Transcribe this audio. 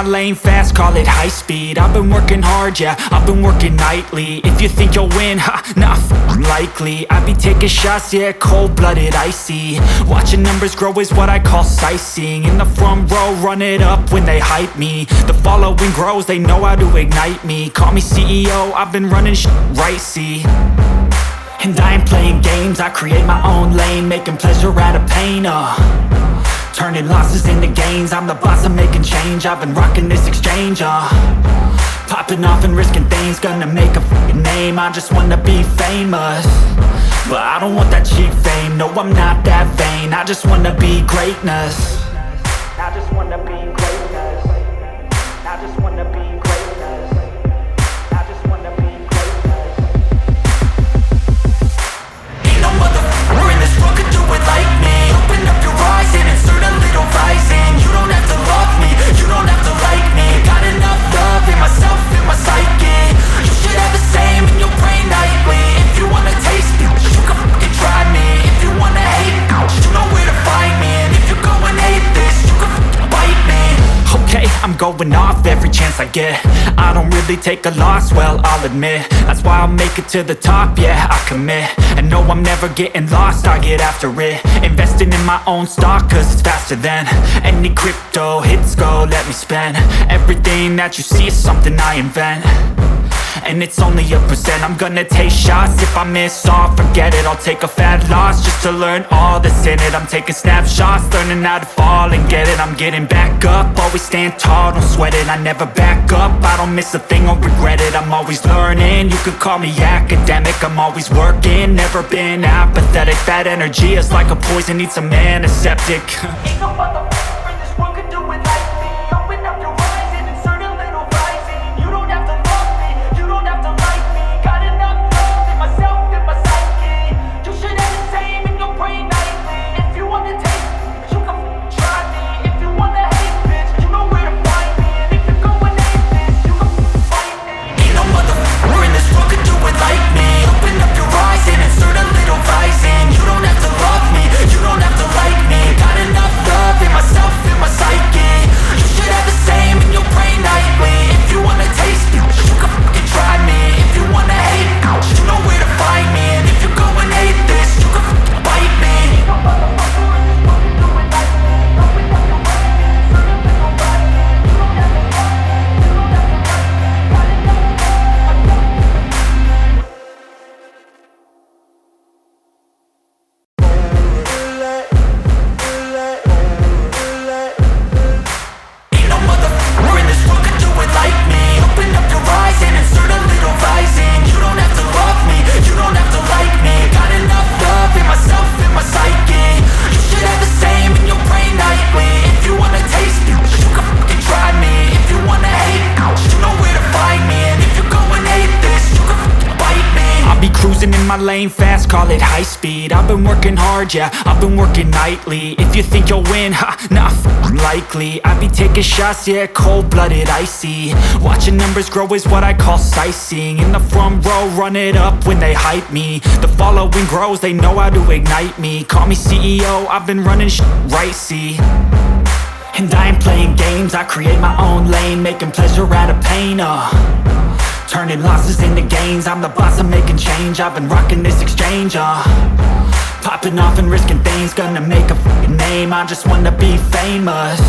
my lane fast, call it high speed. I've been working hard, yeah, I've been working nightly. If you think you'll win, ha, not likely. I be taking shots, yeah, cold-blooded, icy. Watching numbers grow is what I call sightseeing. In the front row, run it up when they hype me. The following grows, they know how to ignite me. Call me CEO, I've been running right, see. And I ain't playing games, I create my own lane, making pleasure out of pain, turning losses into gains. I'm the boss, I'm making change. I've been rocking this exchange, popping off and risking things. Gonna make a fucking name, I just wanna be famous. But I don't want that cheap fame, no, I'm not that vain. I just wanna be greatness. I just wanna be greatness. I just wanna be greatness. I just wanna be greatness. Ain't no motherfucker in this world could do it like me. Open up your eyes and insert a little rising. You don't have to love me, you don't have to like me. Got enough love in myself, in my psyche. You should have the same in your brain nightly. If you wanna taste me, you can fucking try me. If you wanna hate me, you know where to find me. And if you go and hate this, you can fucking bite me. Okay, I'm going off every chance I get. I don't really take a loss, well, I'll admit. That's why I'll make it to the top, yeah, I commit. And no, I'm never getting lost, I get after it. Investing in my own stock, cause it's faster than any crypto hits go, let me spend. Everything that you see is something I invent. And it's only a percent. I'm gonna take shots. If I miss all, forget it. I'll take a fat loss just to learn all that's in it. I'm taking snapshots, learning how to fall and get it. I'm getting back up, always stand tall, don't sweat it. I never back up, I don't miss a thing or regret it. I'm always learning, you could call me academic. I'm always working, never been apathetic. That energy is like a poison, needs some antiseptic. Ain't no motherfucker in this world could do it like me. Open up your eyes and insert a little rising. You don't have to love me, you don't have to like me. Got enough love in myself, in my psyche. You should have the same in your brain nightly. If you wanna taste me, you can try me. If you wanna hate bitch, you know where to find me. And if you go and hate this, you can fight me. Ain't no motherfucker in this world could do it like me. Open up your eyes and insert a little rising. You don't have to love me, you don't have to like me. Got enough love in myself, in my psyche. You should have the same in your brain nightly. If you wanna taste me, you can fucking try me. If you wanna hate me, you know where to find me. And if you go and hate this, you can fucking bite me. Ain't no motherfucker in this world can do it like me. Open up your eyes and insert a little rising. You don't have to love me, you don't have to like me. Got enough love in myself. Ain't no motherfucker in this world could do it like me. Open up your eyes and insert a little rising. You don't have to love me, you don't have to like me. Got enough love in myself, in my psyche. You should have the same in your brain nightly. If you wanna taste me, you can fucking try me. If you wanna hate me, you know where to find me. And if you go and hate this, you can fucking bite me. I'll be cruising in my lane fast, call it high speed. I've been working hard, yeah, I've been working nightly. If you think you'll win, ha, not likely. I be taking shots, yeah, cold-blooded, icy. Watching numbers grow is what I call sightseeing. In the front row, run it up when they hype me. The following grows, they know how to ignite me. Call me CEO, I've been running right, see. And I ain't playing games, I create my own lane, making pleasure out of pain, turning losses into gains. I'm the boss, I'm making change. I've been rocking this exchange, popping off and risking things. Gonna make a fucking name, I just wanna be famous.